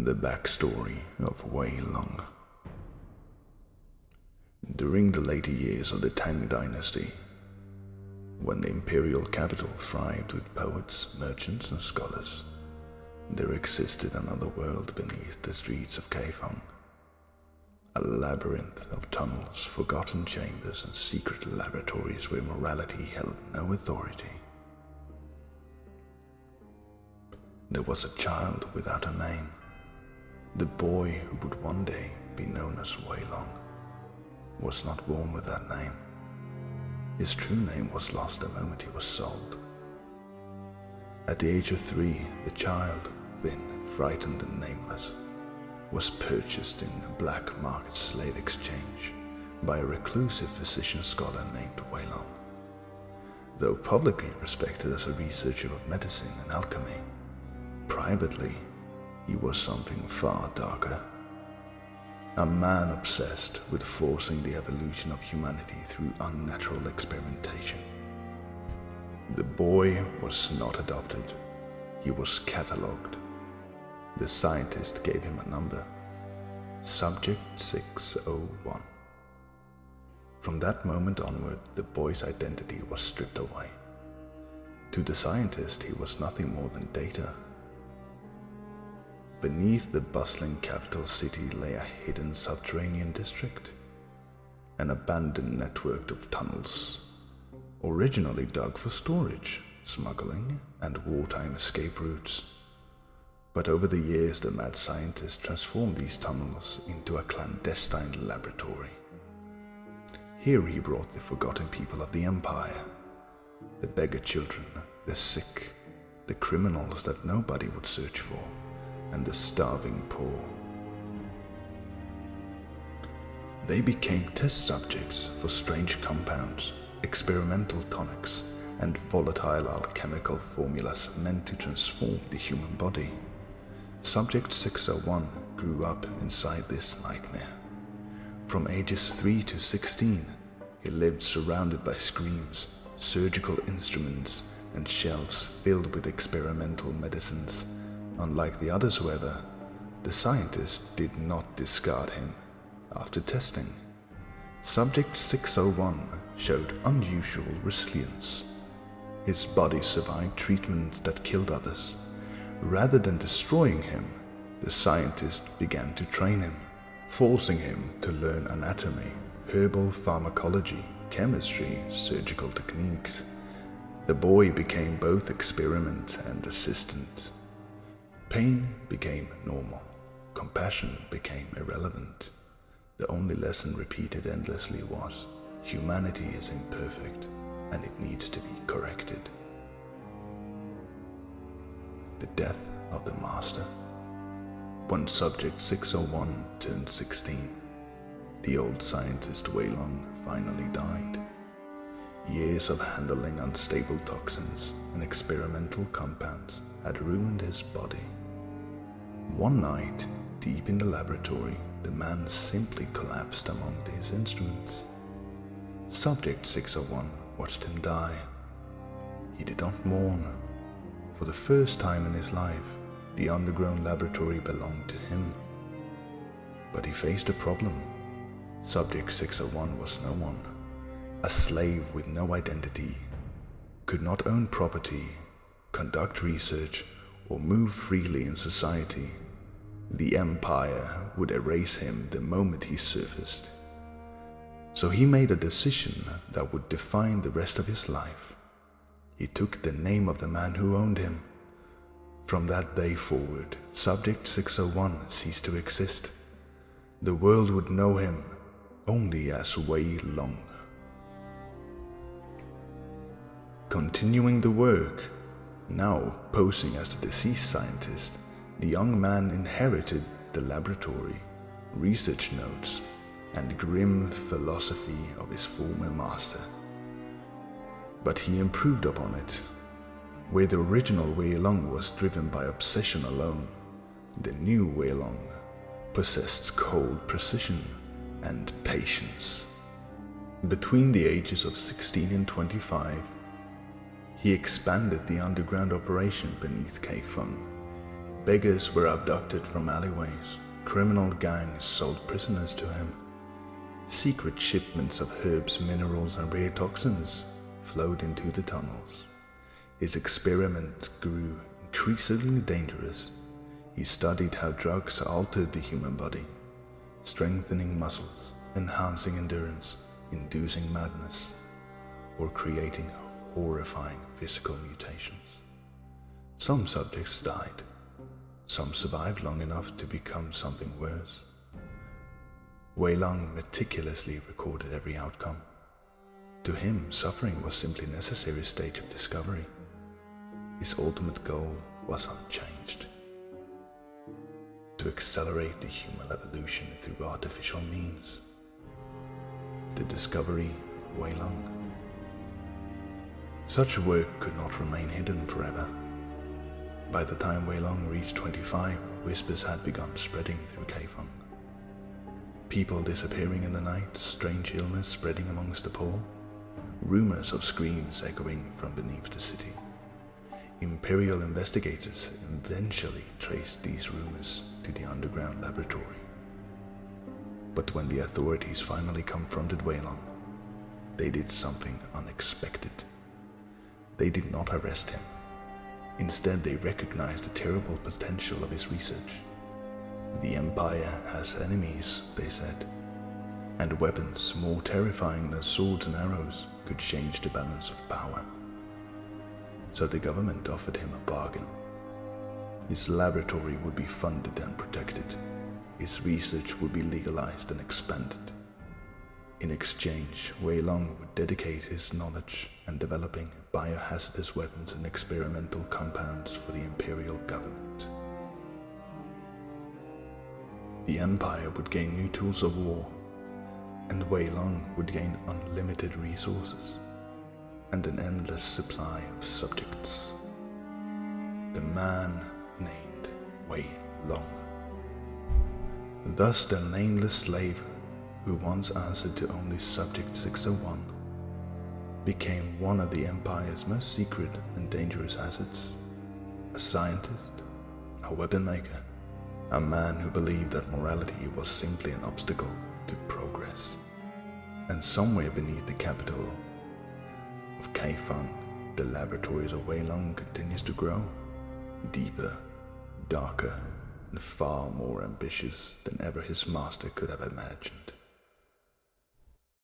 The backstory of Wielong. During the later years of the Tang dynasty, when the imperial capital thrived with poets, merchants, and scholars, there existed another world beneath the streets of Kaifeng, a labyrinth of tunnels, forgotten chambers, and secret laboratories where morality held no authority. There was a child without a name, the boy who would one day be known as Wielong was not born with that name. His true name was lost the moment he was sold. At the age of 3, the child, thin, frightened, and nameless, was purchased in a black market slave exchange by a reclusive physician scholar named Wielong. Though publicly respected as a researcher of medicine and alchemy, privately he was something far darker. A man obsessed with forcing the evolution of humanity through unnatural experimentation. The boy was not adopted, he was catalogued. The scientist gave him a number, Subject 601. From that moment onward, the boy's identity was stripped away. To the scientist, he was nothing more than data. Beneath the bustling capital city lay a hidden subterranean district, an abandoned network of tunnels, originally dug for storage, smuggling, and wartime escape routes. But over the years, the mad scientist transformed these tunnels into a clandestine laboratory. Here he brought the forgotten people of the Empire, the beggar children, the sick, the criminals that nobody would search for, and the starving poor. They became test subjects for strange compounds, experimental tonics, and volatile alchemical formulas meant to transform the human body. Subject 601 grew up inside this nightmare. From ages 3 to 16, he lived surrounded by screams, surgical instruments, and shelves filled with experimental medicines. Unlike the others, however, the scientist did not discard him after testing. Subject 601 showed unusual resilience. His body survived treatments that killed others. Rather than destroying him, the scientist began to train him, forcing him to learn anatomy, herbal pharmacology, chemistry, surgical techniques. The boy became both experiment and assistant. Pain became normal. Compassion became irrelevant. The only lesson repeated endlessly was, humanity is imperfect and it needs to be corrected. The death of the master. When Subject 601 turned 16, the old scientist Wielong finally died. Years of handling unstable toxins and experimental compounds had ruined his body. One night, deep in the laboratory, the man simply collapsed among his instruments. Subject 601 watched him die. He did not mourn. For the first time in his life, the underground laboratory belonged to him. But he faced a problem. Subject 601 was no one, a slave with no identity, could not own property, conduct research, or move freely in society. The Empire would erase him the moment he surfaced. So he made a decision that would define the rest of his life. He took the name of the man who owned him. From that day forward, Subject 601 ceased to exist. The world would know him only as Wielong. Continuing the work, now posing as a deceased scientist, the young man inherited the laboratory, research notes, and grim philosophy of his former master. But he improved upon it. Where the original Wielong was driven by obsession alone, the new Wielong possessed cold precision and patience. Between the ages of 16 and 25, he expanded the underground operation beneath Kaifeng, Beggars were abducted from alleyways, criminal gangs sold prisoners to him. Secret shipments of herbs, minerals, and rare toxins flowed into the tunnels. His experiments grew increasingly dangerous. He studied how drugs altered the human body, strengthening muscles, enhancing endurance, inducing madness, or creating horrifying physical mutations. Some subjects died. Some survived long enough to become something worse. Wielong meticulously recorded every outcome. To him, suffering was simply a necessary stage of discovery. His ultimate goal was unchanged: to accelerate the human evolution through artificial means. The discovery of Wielong. Such work could not remain hidden forever. By the time Wielong reached 25, whispers had begun spreading through Kaifeng. People disappearing in the night, strange illness spreading amongst the poor, rumors of screams echoing from beneath the city. Imperial investigators eventually traced these rumors to the underground laboratory. But when the authorities finally confronted Wielong, they did something unexpected. They did not arrest him. Instead, they recognized the terrible potential of his research. The Empire has enemies, they said, and weapons more terrifying than swords and arrows could change the balance of power. So the government offered him a bargain. His laboratory would be funded and protected. His research would be legalized and expanded. In exchange, Wielong would dedicate his knowledge and developing biohazardous weapons and experimental compounds for the Imperial government. The Empire would gain new tools of war, and Wielong would gain unlimited resources and an endless supply of subjects. The man named Wielong. Thus the nameless slave who once answered to only Subject 601 became one of the Empire's most secret and dangerous assets. A scientist, a weapon maker, a man who believed that morality was simply an obstacle to progress. And somewhere beneath the capital of Kaifeng, the laboratories of Wielong continues to grow, deeper, darker, and far more ambitious than ever his master could have imagined.